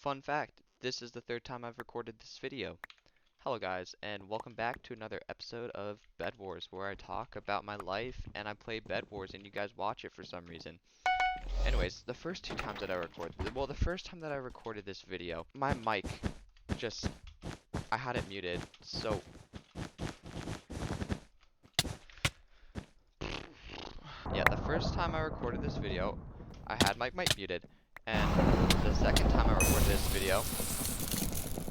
Fun fact, this is the third time I've recorded this video. Hello guys, and welcome back to another episode of Bedwars, where I talk about my life and I play Bedwars and you guys watch it for some reason. Anyways, the first two times that I recorded, well, the first time that I recorded this video, my mic just, I had it muted, so, yeah, the first time I recorded this video, I had my mic muted, and the second time I recorded this video,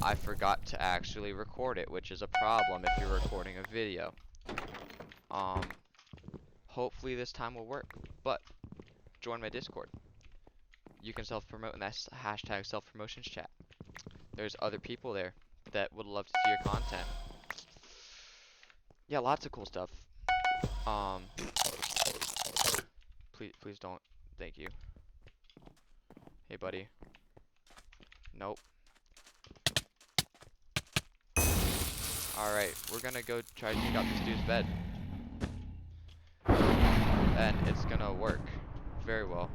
I forgot to actually record it, which is a problem if you're recording a video. Um, Hopefully this time will work, but join my Discord. You can self-promote in that hashtag self-promotions chat. There's other people there that would love to see your content. Yeah, lots of cool stuff. Um, please don't. Thank you. Hey, buddy. Nope. Alright, we're gonna go try to take out this dude's bed. And it's gonna work very well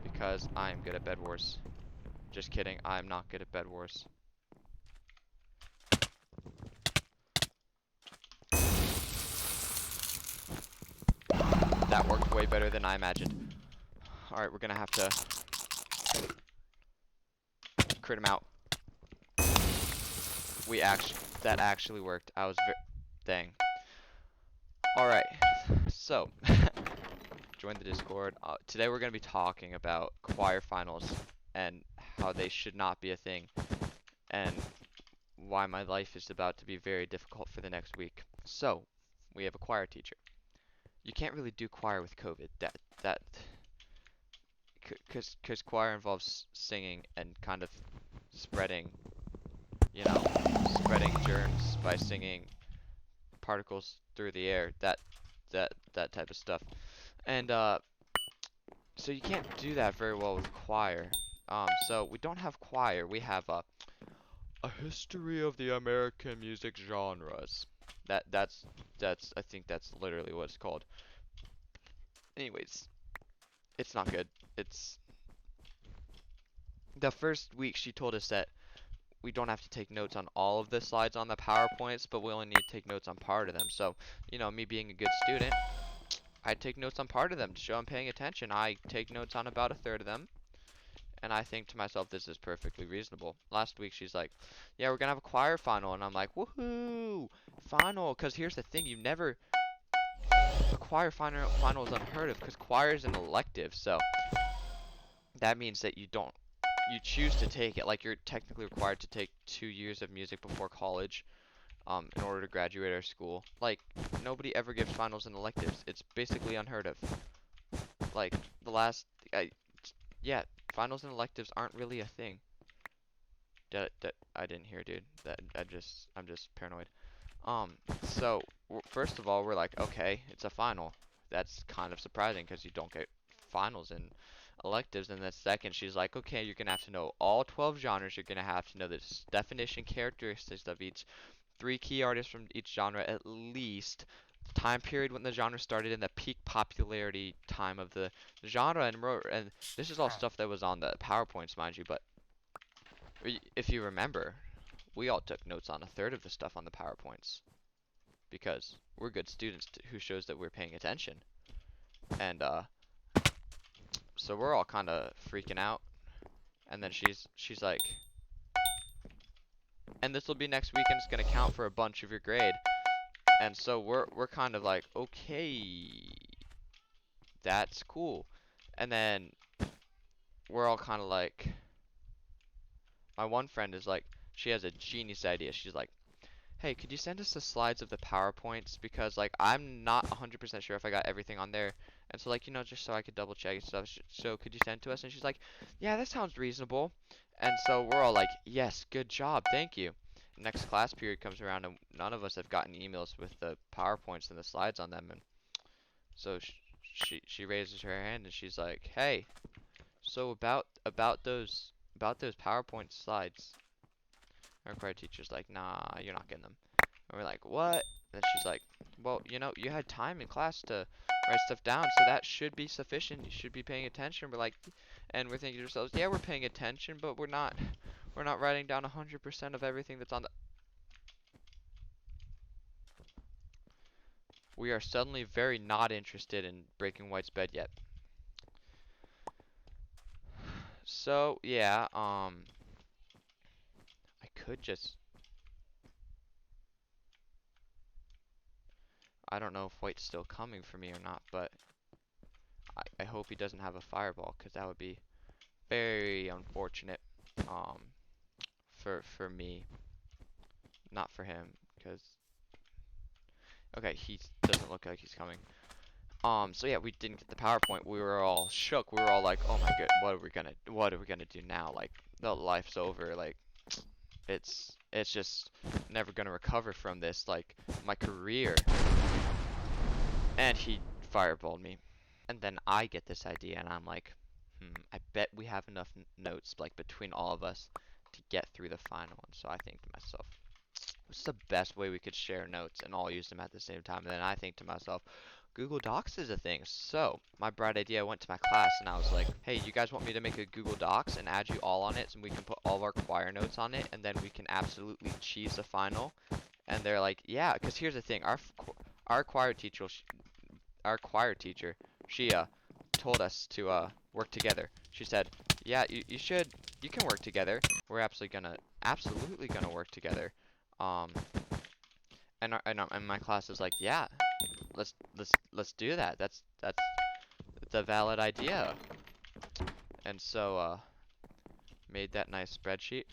because I'm good at Bed Wars. Just kidding, I'm not good at Bed Wars. That worked way better than I imagined. Alright, we're gonna have to crit him out. That actually worked. Dang. Alright, so, join the Discord. Today we're gonna be talking about choir finals and how they should not be a thing, and why my life is about to be very difficult for the next week. So, we have a choir teacher. You can't really do choir with COVID. Because choir involves singing and kind of spreading, you know, spreading germs by singing particles through the air, that type of stuff. And so you can't do that very well with choir. So we don't have choir. We have a history of the American music genres. That's I think that's literally what it's called. Anyways, it's not good. It's the first week she told us that we don't have to take notes on all of the slides on the PowerPoints, but we only need to take notes on part of them. So, you know, me being a good student, I take notes on part of them to show I'm paying attention. I take notes on about a third of them, and I think to myself, this is perfectly reasonable. Last week, she's like, yeah, we're gonna have a choir final, and I'm like, woohoo, final, because here's the thing, a choir final is unheard of, because choir is an elective, so that means that you choose to take it, like you're technically required to take 2 years of music before college, in order to graduate our school. Like, nobody ever gives finals and electives. It's basically unheard of. Like, the last, yeah, finals and electives aren't really a thing. I didn't hear, dude. I'm just paranoid. So, first of all, we're like, okay, it's a final. That's kind of surprising because you don't get finals and electives. And then second, she's like, okay, you're gonna have to know all 12 genres. You're gonna have to know the definition, characteristics of each, three key artists from each genre at least, the time period when the genre started, and the peak popularity time of the genre. And this is all stuff that was on the PowerPoints, mind you. But if you remember, we all took notes on a third of the stuff on the PowerPoints because we're good students who shows that we're paying attention. And so we're all kind of freaking out. And then she's like, and this will be next week, and it's gonna count for a bunch of your grade. And so we're kind of like, okay, that's cool. And then we're all kind of like, my one friend is like, she has a genius idea. She's like, hey, could you send us the slides of the PowerPoints? Because, like, I'm not 100% sure if I got everything on there. And so, like, you know, just so I could double check and stuff. So, could you send to us? And she's like, yeah, that sounds reasonable. And so, we're all like, yes, good job, thank you. Next class period comes around, and none of us have gotten emails with the PowerPoints and the slides on them. And so, she raises her hand, and she's like, hey, so about those PowerPoint slides. Our choir teacher's like, nah, you're not getting them. And we're like, what? And she's like, well, you know, you had time in class to write stuff down, so that should be sufficient. You should be paying attention. We're like, and we're thinking to ourselves, yeah, we're paying attention, but we're not We're not writing down 100% of everything that's on the... We are suddenly very not interested in breaking White's bed yet. So, yeah, I could just... I don't know if White's still coming for me or not, but I hope he doesn't have a fireball, because that would be very unfortunate, um, for me, not for him, because... Okay, he doesn't look like he's coming. So yeah, we didn't get the PowerPoint. We were all shook. We were all like, "Oh my god, what are we gonna do now? Like, the life's over. Like, it's just never gonna recover from this. Like, my career." And he fireballed me. And then I get this idea, and I'm like, I bet we have enough notes, like, between all of us to get through the final. And so I think to myself, what's the best way we could share notes and all use them at the same time? And then I think to myself, Google Docs is a thing. So, my bright idea, I went to my class and I was like, hey, you guys want me to make a Google Docs and add you all on it so we can put all of our choir notes on it and then we can absolutely cheese the final? And they're like, yeah, because here's the thing. Our choir teacher, our choir teacher, she told us to work together. She said, yeah, you can work together. We're absolutely gonna work together. Um, and my class is like, yeah, let's do that. That's a valid idea. And so made that nice spreadsheet.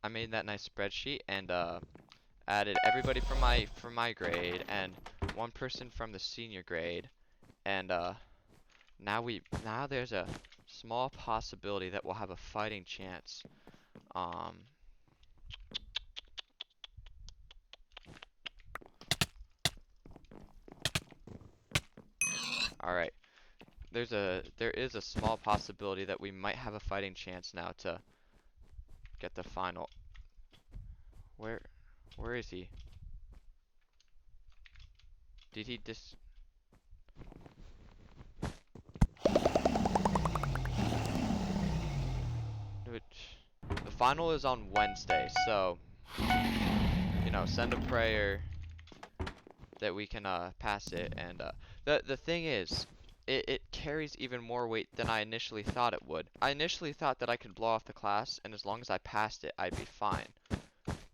I made that nice spreadsheet and added everybody from my grade and one person from the senior grade. And now there's a small possibility that we'll have a fighting chance. Um, all right. There is a small possibility that we might have a fighting chance now to get the final. Where where is he? Did he dis which the final is on Wednesday, so send a prayer that we can pass it. And the thing is, it carries even more weight than I initially thought it would. I initially thought that I could blow off the class and as long as I passed it I'd be fine.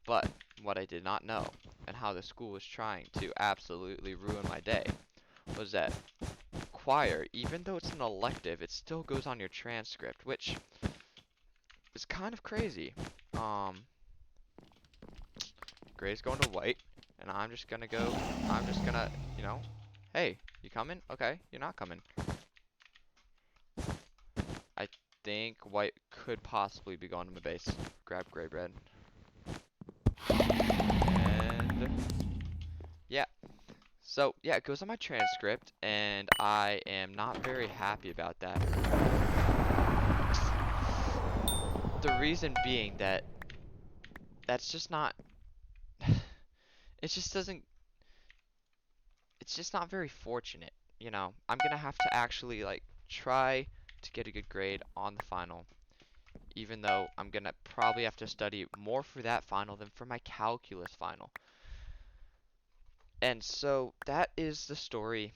But what I did not know, and how the school was trying to absolutely ruin my day, was that choir, even though it's an elective, it still goes on your transcript, which is kind of crazy. Um, Gray's going to white, and I'm just gonna, hey, you coming? Okay, you're not coming. I think white could possibly be going to my base. Grab gray bread. And yeah. So yeah, it goes on my transcript, and I am not very happy about that. The reason being that that's just not it just doesn't it's just not very fortunate, you know. I'm gonna have to actually like try to get a good grade on the final, even though I'm gonna probably have to study more for that final than for my calculus final. And so that is the story,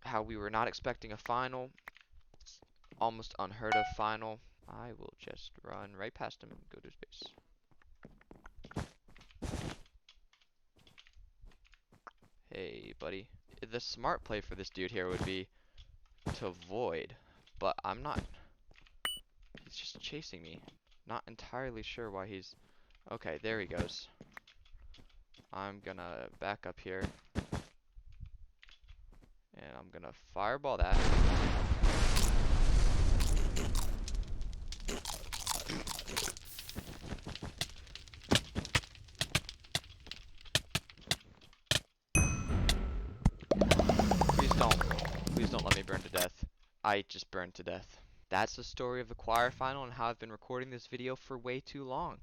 how we were not expecting a final, almost unheard of final. I will just run right past him and go to his base. Hey, buddy. The smart play for this dude here would be to avoid, but I'm not. He's just chasing me. Not entirely sure why he's... Okay, there he goes. I'm gonna back up here. And I'm gonna fireball that. Please don't. Please don't let me burn to death. I just burned to death. That's the story of the choir final and how I've been recording this video for way too long.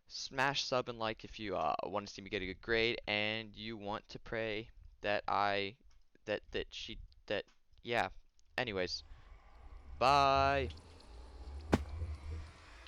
Smash sub and like if you want to see me get a good grade and you want to pray that I that that she that yeah. Anyways, Bye.